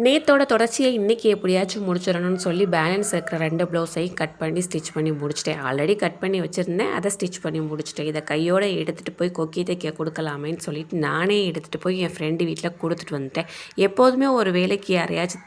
நேத்தோட தொடர்ச்சியை இன்றைக்கி எப்படியாச்சும் முடிச்சிடணும்னு சொல்லி பேலன்ஸ் இருக்கிற 2 ப்ளவுஸையும் கட் பண்ணி ஸ்டிச் பண்ணி முடிச்சிட்டேன். ஆல்ரெடி கட் பண்ணி வச்சுருந்தேன், அதை ஸ்டிச் பண்ணி முடிச்சிட்டேன். இதை கையோடு எடுத்துகிட்டு போய் கொக்கி தைக்க கொடுக்கலாமேன்னு சொல்லிட்டு நானே எடுத்துகிட்டு போய் என் ஃப்ரெண்டு வீட்டில் கொடுத்துட்டு வந்துட்டேன். எப்போதுமே ஒரு வேலைக்கு யாரையாச்சும்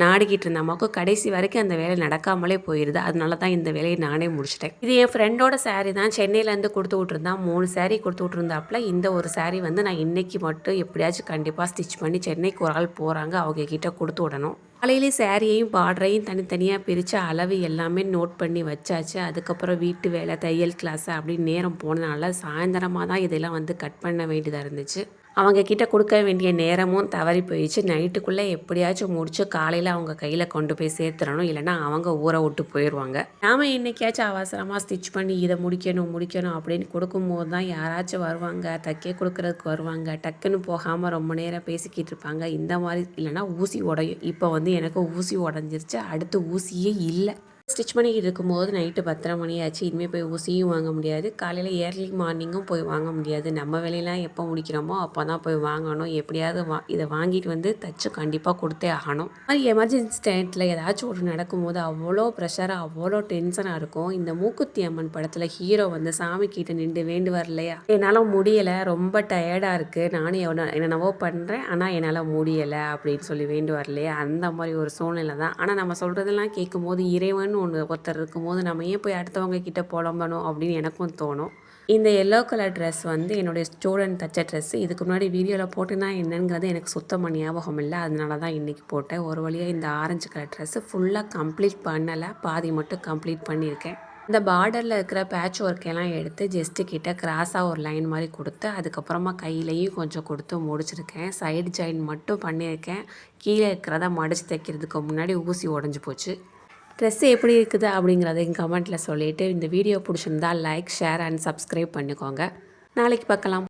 நாடிக்கிட்டு இருந்தமாக்கோ கடைசி வரைக்கும் அந்த வேலை நடக்காமலே போயிடுது. அதனால தான் இந்த வேலையை நானே முடிச்சிட்டேன். இது என் ஃப்ரெண்டோட சாரீ தான். சென்னையிலேருந்து கொடுத்து விட்ருந்தான். 3 சாரீ கொடுத்து விட்ருந்தாப்புல. இந்த ஒரு சாரீ வந்து நான் இன்றைக்கி மட்டும் எப்படியாச்சும் கண்டிப்பாக ஸ்டிச் பண்ணி சென்னைக்கு ஒரு ஆள் போகிறாங்க, அவங்க கிட்ட கொடுத்து விடணும். காலையிலே சாரியையும் பார்டரையும் தனித்தனியாக பிரித்து அளவு எல்லாமே நோட் பண்ணி வச்சாச்சு. அதுக்கப்புறம் வீட்டு வேலை, தையல் கிளாஸ் அப்படின்னு நேரம் போனதுனால சாயந்தரமாக தான் இதெல்லாம் வந்து கட் பண்ண வேண்டியதாக இருந்துச்சு. அவங்க கிட்ட கொடுக்க வேண்டிய நேரமும் தவறி போயிடுச்சு. நைட்டுக்குள்ளே எப்படியாச்சும் முடிச்சு காலையில் அவங்க கையில் கொண்டு போய் சேர்த்துடணும், இல்லைனா அவங்க ஊரை விட்டு போயிடுவாங்க. நாம் என்றைக்காச்சும் அவசரமாக ஸ்டிச் பண்ணி இதை முடிக்கணும் அப்படின்னு கொடுக்கும்போது தான் யாராச்சும் வருவாங்க, தைக்க கொடுக்குறதுக்கு வருவாங்க. டக்குன்னு போகாமல் ரொம்ப நேரம் பேசிக்கிட்டு இருப்பாங்க. இந்த மாதிரி இல்லைனா ஊசி உடையும். இப்போ வந்து எனக்கு ஊசி உடஞ்சிருச்சு, அடுத்து ஊசியே இல்லை. ஸ்டிச் பண்ணிக்கிட்டு இருக்கும்போது நைட்டு 10:30 மணி ஆச்சு. இனிமேல் போய் ஊசியும் வாங்க முடியாது, காலையில் ஏர்லி மார்னிங்கும் போய் வாங்க முடியாது. நம்ம வேலையெல்லாம் எப்போ முடிக்கிறோமோ அப்போ தான் போய் வாங்கணும். எப்படியாவது இதை வாங்கிட்டு வந்து தைச்சு கண்டிப்பாக கொடுத்தே ஆகணும். அது எமர்ஜென்சி டைத்தில் ஏதாச்சும் ஒரு நடக்கும்போது அவ்வளோ ப்ரெஷராக அவ்வளோ டென்ஷனாக இருக்கும். இந்த மூக்குத்தி அம்மன் படத்தில் ஹீரோ வந்து சாமி கிட்ட நின்று வேண்டுவார் இல்லையா, என்னால் முடியலை, ரொம்ப டயர்டாக இருக்குது, நானும் என்னென்னவோ பண்ணுறேன் ஆனால் என்னால் முடியலை அப்படின்னு சொல்லி வேண்டுவார் இல்லையா, அந்த மாதிரி ஒரு சூழ்நிலை தான். ஆனால் நம்ம சொல்கிறதெல்லாம் கேட்கும்போது இறைவன் ஒருத்தர் இருக்கும்போது நம்ம ஏன் போய் அடுத்தவங்க கிட்ட புலம்பணும் அப்படின்னு எனக்கும் தோணும். இந்த எல்லோ கலர் ட்ரெஸ் வந்து என்னுடைய ஸ்டூடெண்ட் தைச்ச ட்ரெஸ்ஸு. இதுக்கு முன்னாடி வீடியோவில் போட்டுனா என்னங்கிறது எனக்கு சுத்தமாக ஞாபகம் இல்லை, அதனால தான் இன்றைக்கி போட்டேன். ஒரு வழியாக இந்த ஆரஞ்சு கலர் ட்ரெஸ்ஸு ஃபுல்லாக கம்ப்ளீட் பண்ணலை, பாதி மட்டும் கம்ப்ளீட் பண்ணியிருக்கேன். இந்த பார்டரில் இருக்கிற பேட்ச் ஒர்க்கெல்லாம் எடுத்து ஜஸ்ட்டு கிட்ட கிராஸாக ஒரு லைன் மாதிரி கொடுத்து அதுக்கப்புறமா கையிலையும் கொஞ்சம் கொடுத்து முடிச்சிருக்கேன். சைடு ஜாயின் மட்டும் பண்ணியிருக்கேன். கீழே இருக்கிறத மடித்து தைக்கிறதுக்கு முன்னாடி ஊசி உடஞ்சி போச்சு. ட்ரெஸ்ஸு எப்படி இருக்குது அப்படிங்கிறதையும் கமெண்ட்டில் சொல்லிவிட்டு இந்த வீடியோ பிடிச்சிருந்தால் லைக், ஷேர் அண்ட் சப்ஸ்கிரைப் பண்ணிக்கோங்க. நாளைக்கு பார்க்கலாம்.